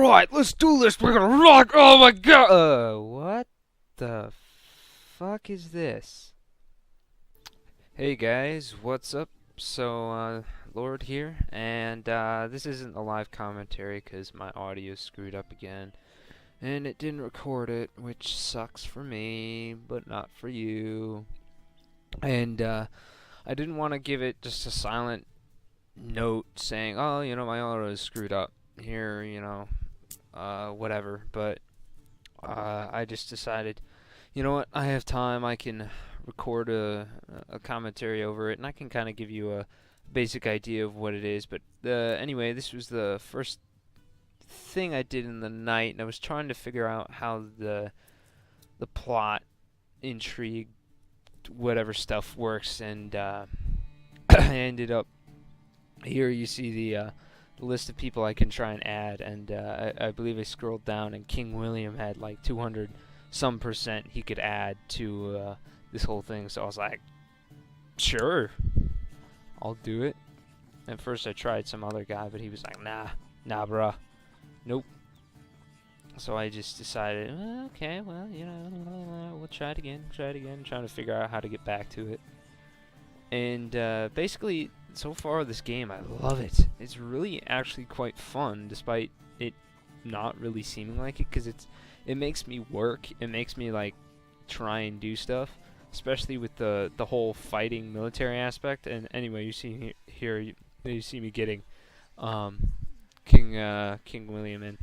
Alright, let's do this. We're gonna rock. Oh my god. What the fuck is this? Hey guys, what's up? Lord here, and this isn't a live commentary because my audio screwed up again, and it didn't record it, which sucks for me, but not for you. And I didn't want to give it just a silent note saying, oh, my audio is screwed up here, whatever. But I just decided, you know what, I have time, I can record a commentary over it, and I can kind of give you a basic idea of what it is. But anyway, this was the first thing I did in the night, and I was trying to figure out how the plot, intrigue, whatever stuff works, and I ended up here. You see the list of people I can try and add, and I believe I scrolled down, and King William had like 200 some percent he could add to this whole thing. So I was like, sure, I'll do it. At first I tried some other guy, but he was like, nah, bruh, nope. So I just decided, okay, well, we'll try it again, trying to figure out how to get back to it. And basically, so far this game, I love it. It's really actually quite fun, despite it not really seeming like it, because it makes me work. It makes me like try and do stuff, especially with the whole fighting military aspect. And anyway, you see here, you see me getting King William in,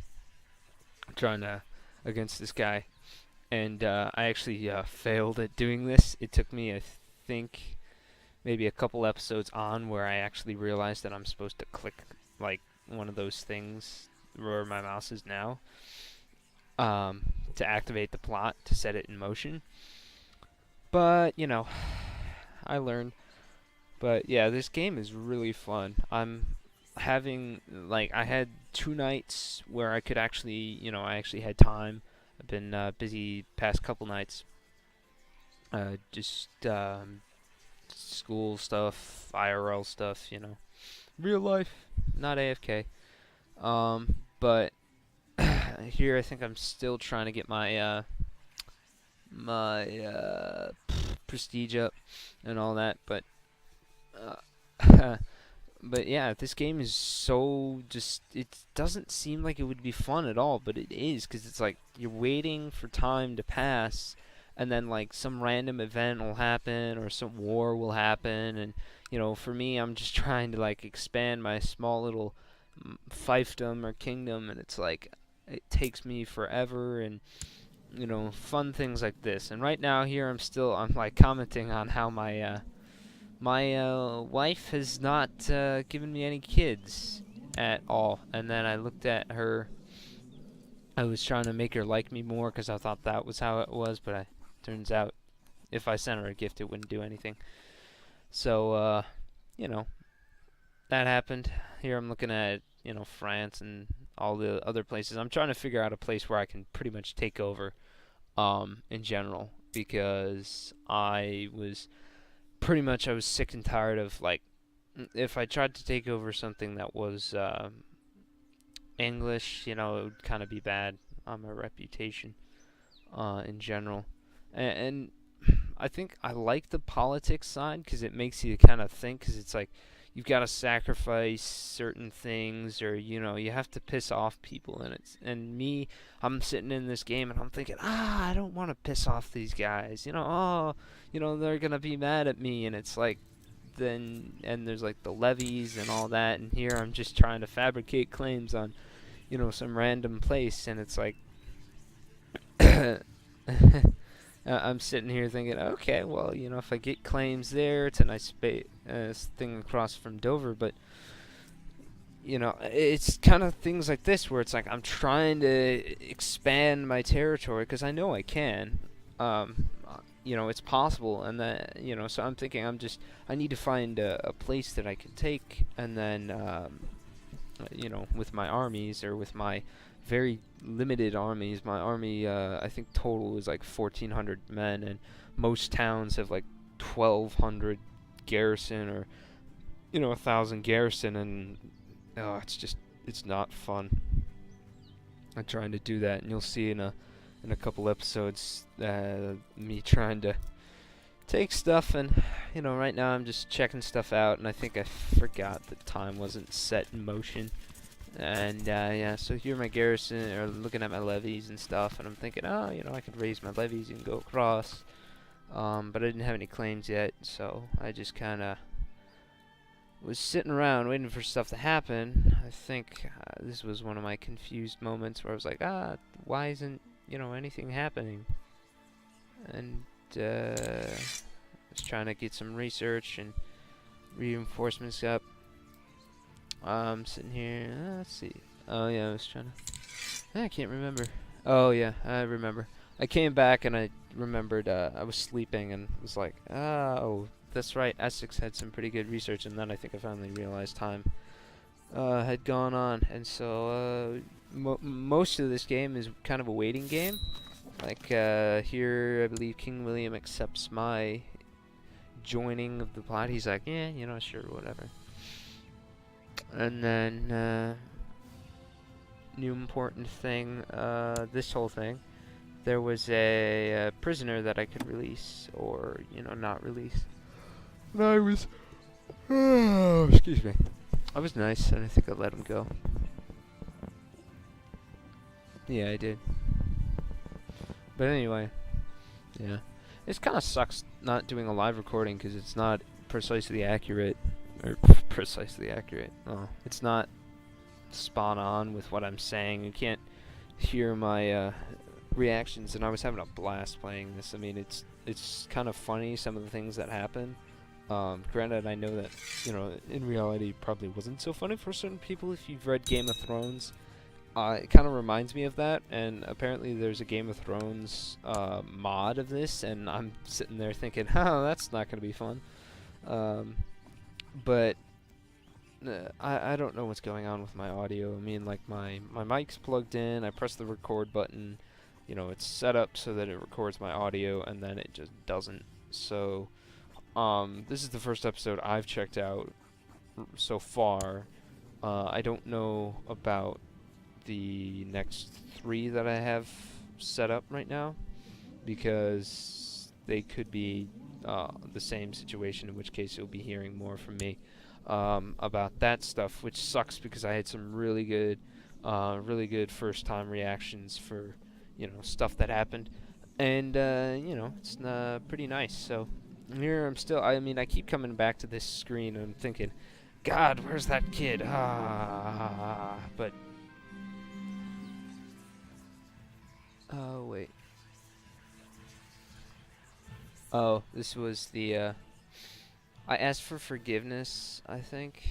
trying to against this guy, and I actually failed at doing this. It took me, I think, maybe a couple episodes on where I actually realized that I'm supposed to click like one of those things where my mouse is now, to activate the plot, to set it in motion. But I learned. But yeah, this game is really fun. I'm having, like, I had 2 nights where I could actually, I actually had time. I've been busy past couple nights. Just school stuff, IRL stuff, real life, not AFK. But here I think I'm still trying to get my prestige up and all that. But but yeah, this game is so just, it doesn't seem like it would be fun at all, but it is, because it's like you're waiting for time to pass, and then like some random event will happen or some war will happen, and for me, I'm just trying to like expand my small little fiefdom or kingdom, and it's like it takes me forever, and fun things like this. And right now here I'm like commenting on how my wife has not given me any kids at all. And then I looked at her. I was trying to make her like me more because I thought that was how it was, but turns out if I sent her a gift, it wouldn't do anything. So, that happened. Here I'm looking at, France and all the other places. I'm trying to figure out a place where I can pretty much take over, in general, because I was sick and tired of, like, if I tried to take over something that was English, it would kind of be bad on my reputation in general. And I think I like the politics side because it makes you kind of think, because it's like you've got to sacrifice certain things, or you have to piss off people, and I'm sitting in this game and I'm thinking, I don't want to piss off these guys, they're gonna be mad at me, and it's like, and there's like the levies and all that, and here I'm just trying to fabricate claims on some random place, and it's like I'm sitting here thinking, okay, well, if I get claims there, it's a nice thing across from Dover, but it's kind of things like this where it's like I'm trying to expand my territory because I know I can. It's possible, and that, so I'm thinking I need to find a place that I can take, and then with my armies, or with my very limited armies. My army, I think total is like 1,400 men, and most towns have like 1,200 garrison, or 1,000 garrison, and it's not fun. I'm trying to do that, and you'll see in a couple episodes me trying to take stuff, and right now I'm just checking stuff out, and I think I forgot that time wasn't set in motion. And yeah, so here my garrison are looking at my levies and stuff, and I'm thinking, oh, I could raise my levies and go across. But I didn't have any claims yet, so I just kind of was sitting around waiting for stuff to happen. I think this was one of my confused moments where I was like, why isn't, anything happening? And I was trying to get some research and reinforcements up. I'm sitting here, let's see. Oh yeah, I was trying to, I can't remember. Oh yeah, I remember. I came back and I remembered I was sleeping and was like, oh, that's right, Essex had some pretty good research, and then I think I finally realized time had gone on, and so most of this game is kind of a waiting game. Like here, I believe King William accepts my joining of the plot. He's like, yeah, sure, whatever. And then new important thing, this whole thing, there was a prisoner that I could release, or not release. And I was, oh, excuse me. I was nice, and I think I let him go. Yeah, I did. But anyway, yeah, it kind of sucks not doing a live recording because it's not precisely accurate, or precisely accurate. Oh, it's not spot on with what I'm saying. You can't hear my reactions, and I was having a blast playing this. I mean, it's kind of funny, some of the things that happen. Granted, I know that in reality probably wasn't so funny for certain people. If you've read Game of Thrones, it kind of reminds me of that, and apparently there's a Game of Thrones mod of this, and I'm sitting there thinking, oh, that's not going to be fun. But I don't know what's going on with my audio. I mean, like, my mic's plugged in, I press the record button, it's set up so that it records my audio, and then it just doesn't. So this is the first episode I've checked out so far. I don't know about the next 3 that I have set up right now, because they could be the same situation, in which case you'll be hearing more from me about that stuff, which sucks because I had some really good first time reactions for stuff that happened, and it's pretty nice. So here I'm still, I mean, I keep coming back to this screen and I'm thinking, God, where's that kid? But oh wait. Oh, this was the I asked for forgiveness, I think,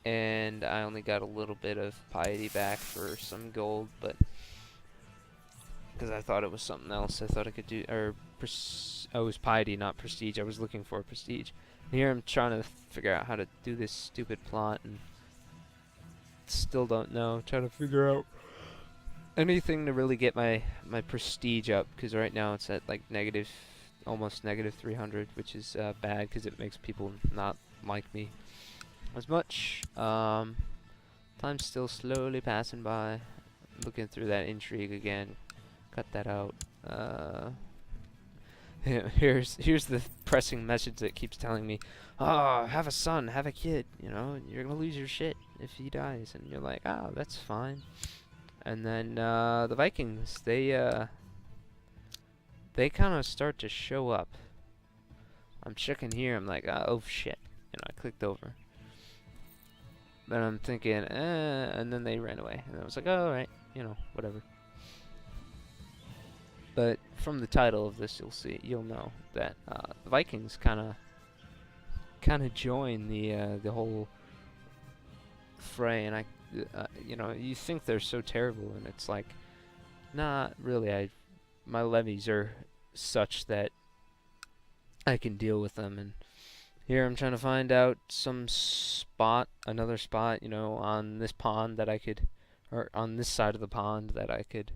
and I only got a little bit of piety back for some gold, but because I thought it was something else, I thought I could do, or oh, it was piety, not prestige. I was looking for prestige. And here I'm trying to figure out how to do this stupid plot, and still don't know. Trying to figure out anything to really get my prestige up, because right now it's at like almost negative 300, which is bad because it makes people not like me as much. Time's still slowly passing by. Looking through that intrigue again. Cut that out. Here's the pressing message that keeps telling me, oh, have a son, have a kid, you're gonna lose your shit if he dies, and you're like, oh, that's fine. And then the Vikings, they kind of start to show up. I'm checking here, I'm like, oh shit, I clicked over. But I'm thinking, and then they ran away, and I was like, oh, alright, whatever. But from the title of this, you'll know that the Vikings kind of join the whole fray, and you think they're so terrible, and it's like, not really. My levies are such that I can deal with them, and here I'm trying to find out another spot, on this pond that I could, or on this side of the pond that I could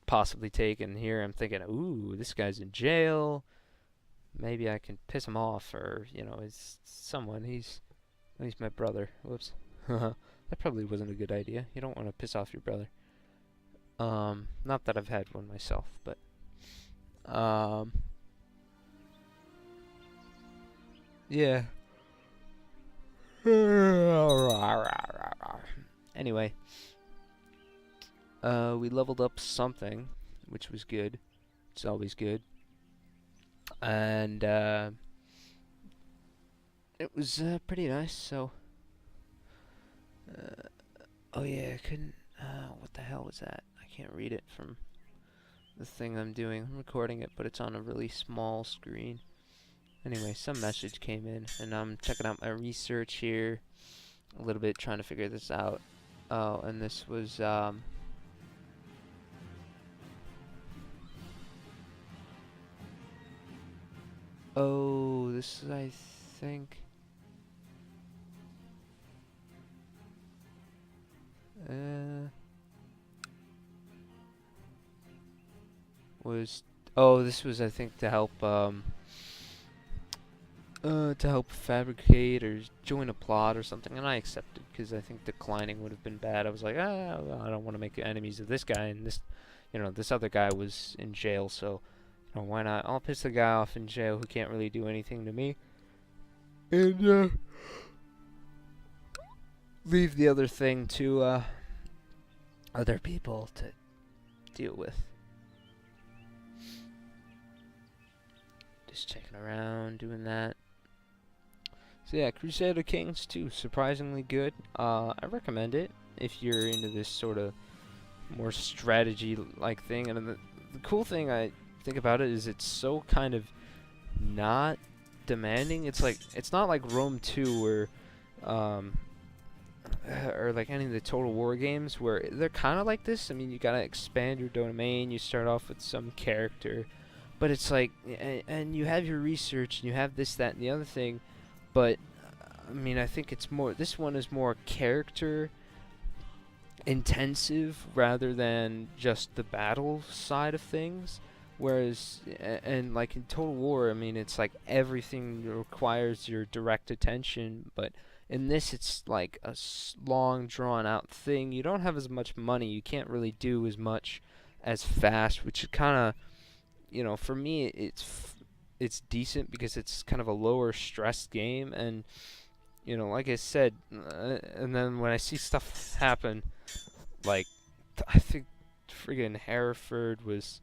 possibly take. And here I'm thinking, ooh, this guy's in jail. Maybe I can piss him off, or he's someone. He's my brother. Whoops. That That probably wasn't a good idea. You don't want to piss off your brother. Not that I've had one myself, but yeah. Anyway, we leveled up something, which was good. It's always good. And it was pretty nice. So, oh yeah, I couldn't. What the hell was that? I can't read it from the thing I'm doing. I'm recording it, but it's on a really small screen. Anyway, some message came in, and I'm checking out my research here a little bit, trying to figure this out. Oh, and this was oh, this is, I think, was, oh, this was, I think, to help fabricate or join a plot or something, and I accepted because I think declining would have been bad. I was like, well, I don't want to make enemies of this guy, and this, this other guy was in jail, so, why not? I'll piss the guy off in jail who can't really do anything to me, and leave the other thing to other people to deal with. Just checking around, doing that. So yeah, Crusader Kings 2, surprisingly good. I recommend it if you're into this sort of more strategy-like thing. And the cool thing I think about it is it's so kind of not demanding. It's not like Rome 2 where, or like any of the Total War games where they're kind of like this. I mean, you gotta expand your domain. You start off with some character, but it's like, and you have your research, and you have this, that, and the other thing. But, I mean, I think it's more, this one is more character intensive rather than just the battle side of things. Whereas, and like in Total War, I mean, it's like everything requires your direct attention. But in this, it's like a long, drawn out thing. You don't have as much money. You can't really do as much as fast, which kind of, for me, it's decent because it's kind of a lower stress game, and like I said, and then when I see stuff happen, like I think friggin' Hereford was,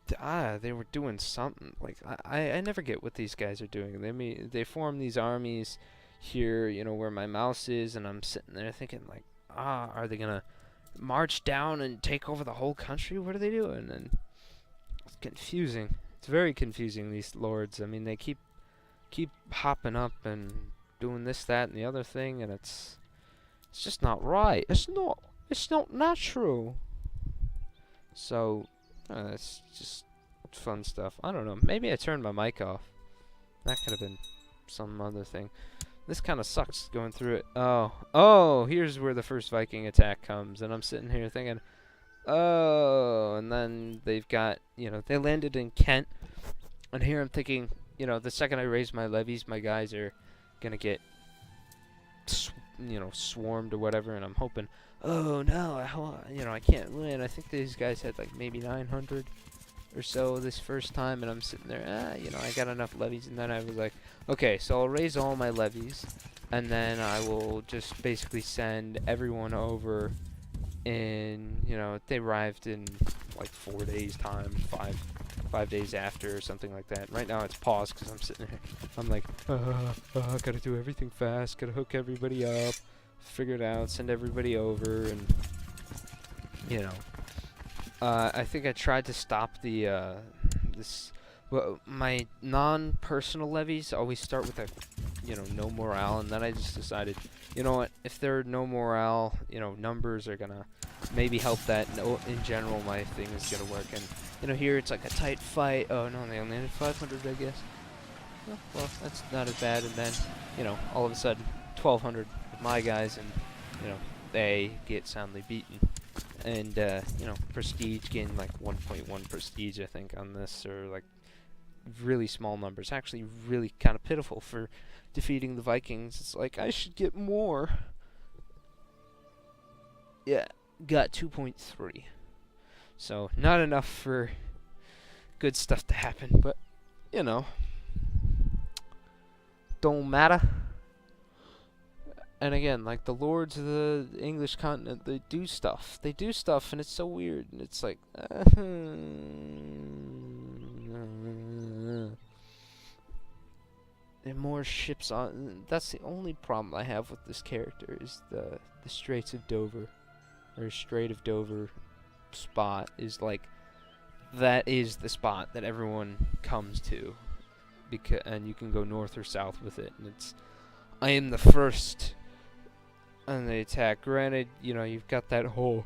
they were doing something, like I never get what these guys are doing. They form these armies here, where my mouse is, and I'm sitting there thinking like, are they gonna march down and take over the whole country? What are they doing? And it's confusing. It's very confusing, these lords. I mean, they keep hopping up and doing this, that, and the other thing, and it's just not right. It's not natural. So, it's just fun stuff. I don't know. Maybe I turned my mic off. That could have been some other thing. This kind of sucks going through it. Oh, here's where the first Viking attack comes, and I'm sitting here thinking, oh, and then they've got, they landed in Kent, and here I'm thinking, the second I raise my levies, my guys are gonna get, swarmed or whatever, and I'm hoping, oh no, I can't win. I think these guys had like maybe 900 or so this first time, and I'm sitting there, I got enough levies, and then I was like, okay, so I'll raise all my levies, and then I will just basically send everyone over in, they arrived in like 4 days time, five days after or something like that. Right now it's paused because I'm sitting there, I'm like, gotta do everything fast, gotta hook everybody up, figure it out, send everybody over, and I think I tried to stop the well, my non-personal levies always start with a no morale, and then I just decided, you know what, if there are no morale, numbers are gonna maybe help that. No, in general, my thing is gonna work, and here it's like a tight fight. Oh no, they only had 500, I guess. Oh, well, that's not as bad, and then all of a sudden 1200 with my guys, and they get soundly beaten. And prestige gained like 1.1 prestige, I think, on this, or like really small numbers. Actually, really kind of pitiful for defeating the Vikings. It's like I should get more. yeah, got 2.3. So not enough for good stuff to happen, but you know, don't matter. And again, like the lords of the English continent, they do stuff. They do stuff, and it's so weird. And it's like, and more ships on. That's the only problem I have with this character is the Straits of Dover, or Strait of Dover spot is like that is the spot that everyone comes to, because and you can go north or south with it, and it's I am the first on the attack. Granted, you know you've got that whole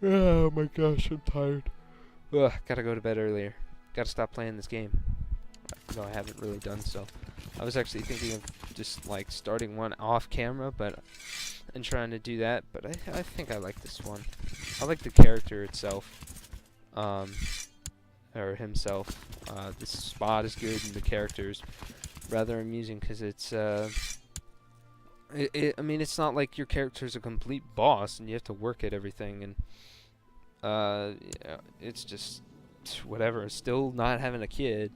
oh my gosh, I'm tired. Ugh, gotta go to bed earlier. Gotta stop playing this game. No, I haven't really done so. I was actually thinking of just like starting one off camera, and trying to do that. But I think I like this one. I like the character itself, or himself. This spot is good, and the character's rather amusing because it's I mean, it's not like your character's a complete boss and you have to work at everything, and yeah, it's just whatever. Still not having a kid.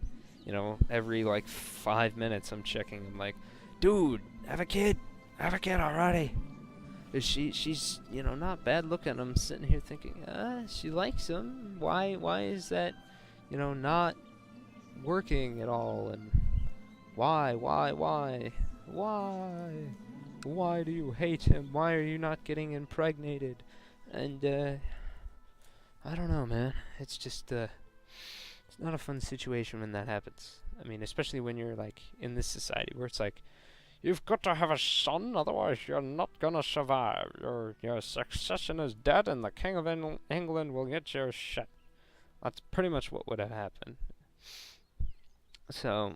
You know, every like 5 minutes I'm checking. I'm like, dude, have a kid already. She's you know not bad looking. I'm sitting here thinking, she likes him. Why is that, you know, not working at all? And why do you hate him? Why are you not getting impregnated? And I don't know, man. It's just it's not a fun situation when that happens. I mean, especially when you're like in this society where it's like, you've got to have a son, otherwise you're not gonna survive. Your succession is dead, and the King of England will get your shit. That's pretty much what would have happened. So,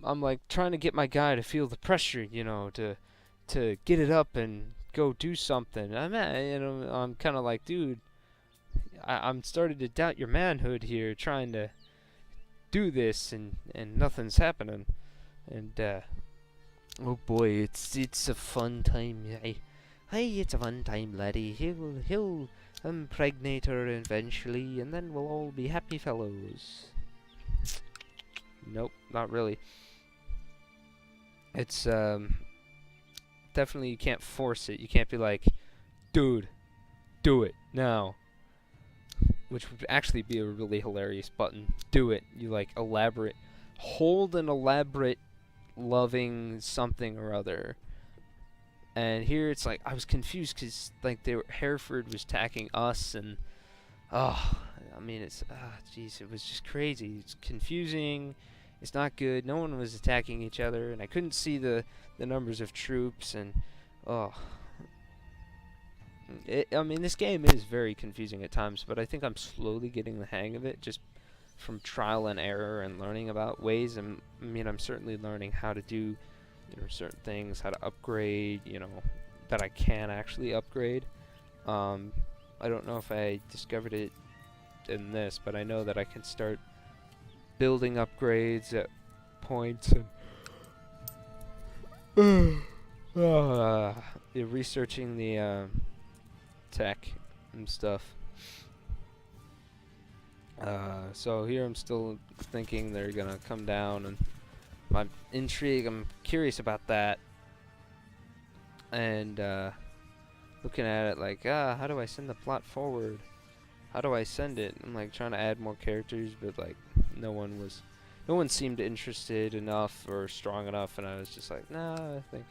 I'm like trying to get my guy to feel the pressure, you know, to get it up and go do something. I'm kind of like, dude, I'm starting to doubt your manhood here, trying to do this, and nothing's happening. And oh boy, it's a fun time. Hey, it's a fun time, laddie. He'll impregnate her eventually, and then we'll all be happy fellows. Nope, not really. It's definitely you can't force it. You can't be like, dude, do it now. Which would actually be a really hilarious button. Do it. You like hold an elaborate loving something or other. And here it's like I was confused because like Hereford was attacking us, and I mean it's jeez, it was just crazy. It's confusing. It's not good. No one was attacking each other, and I couldn't see the numbers of troops, and I mean, this game is very confusing at times, but I think I'm slowly getting the hang of it, just from trial and error and learning about ways. And I mean, I'm certainly learning how to do, you know, certain things, how to upgrade, you know, that I can actually upgrade. I don't know if I discovered it in this, but I know that I can start building upgrades at points, and researching the tech and stuff. So here I'm still thinking they're gonna come down, and my intrigue, I'm curious about that, and looking at it like, how do I send the plot forward? How do I send it? I'm like trying to add more characters, but like no one seemed interested enough or strong enough, and I was just like, nah, I think,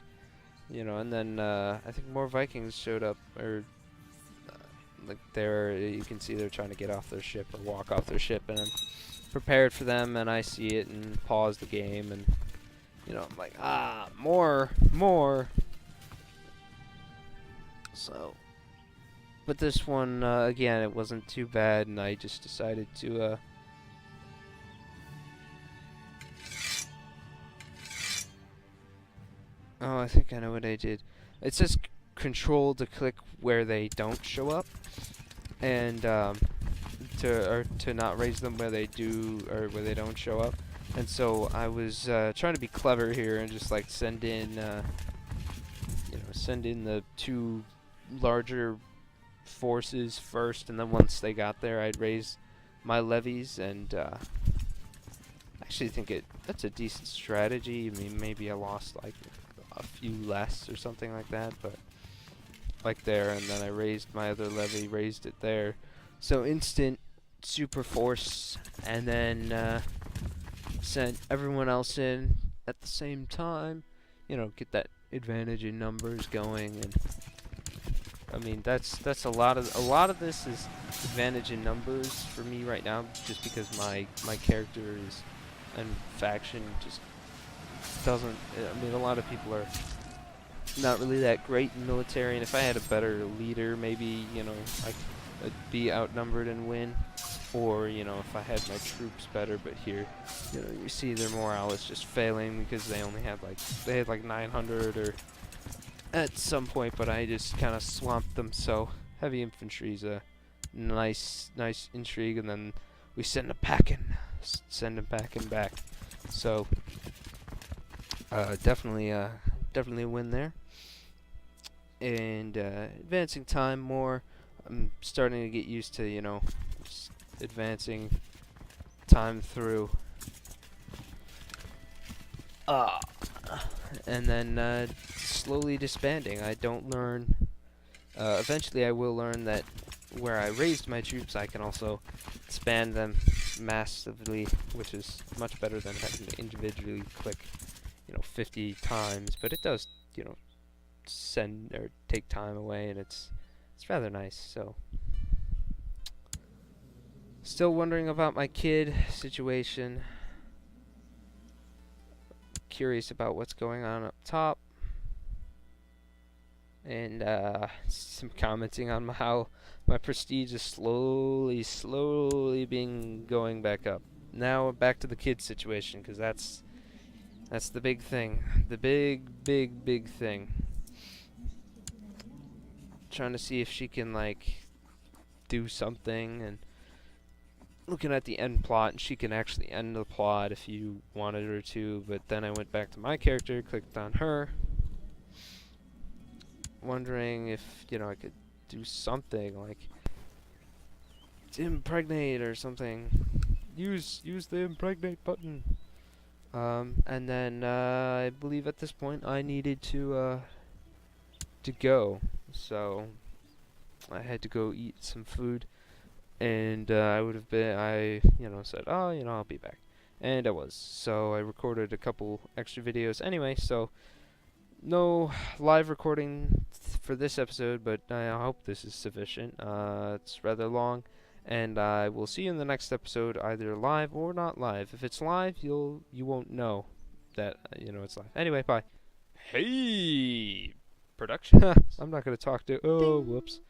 you know. And then I think more Vikings showed up, or like you can see they're trying to get off their ship or walk off their ship, and I'm prepared for them, and I see it and pause the game, and you know, I'm like, more. So, but this one again, it wasn't too bad, and I just decided to oh, I think I know what I did. It says control to click where they don't show up, and to not raise them where they do, or where they don't show up. And so I was trying to be clever here and just like send in you know, send in the two larger forces first, and then once they got there, I'd raise my levies. And I actually think that's a decent strategy. I mean, maybe I lost like a few less or something like that, but like there, and then I raised my other levy, raised it there. So instant super force, and then sent everyone else in at the same time. You know, get that advantage in numbers going. And I mean, that's a lot of this is advantage in numbers for me right now, just because my character is and faction just doesn't. I mean, a lot of people are not really that great in military, and if I had a better leader, maybe, you know, I'd be outnumbered and win. Or, you know, if I had my troops better. But here, you know, you see their morale is just failing because they only had like 900 or at some point, but I just kind of swamped them. So heavy infantry's a nice intrigue, and then we send them packing, back. So definitely a win there. And advancing time more. I'm starting to get used to, you know, just advancing time through. And then slowly disbanding. I don't learn. Eventually, I will learn that where I raised my troops, I can also expand them massively, which is much better than having to individually click, you know, 50 times. But it does, you know, send or take time away, and it's rather nice. So, still wondering about my kid situation. Curious about what's going on up top, and some commenting on how my prestige is slowly being going back up. Now back to the kid situation, because that's the big thing, the big thing. Trying to see if she can like do something, and looking at the end plot, and she can actually end the plot if you wanted her to. But then I went back to my character, clicked on her, wondering if, you know, I could do something like impregnate or something. Use the impregnate button. And then I believe at this point I needed to go, so I had to go eat some food. And I you know, said, oh, you know, I'll be back. And I was. So I recorded a couple extra videos anyway, so no live recording for this episode, but I hope this is sufficient. It's rather long, and I will see you in the next episode, either live or not live. If it's live, you won't know that, you know, it's live. Anyway, bye. Hey! Production. I'm not going to talk to... Oh, whoops.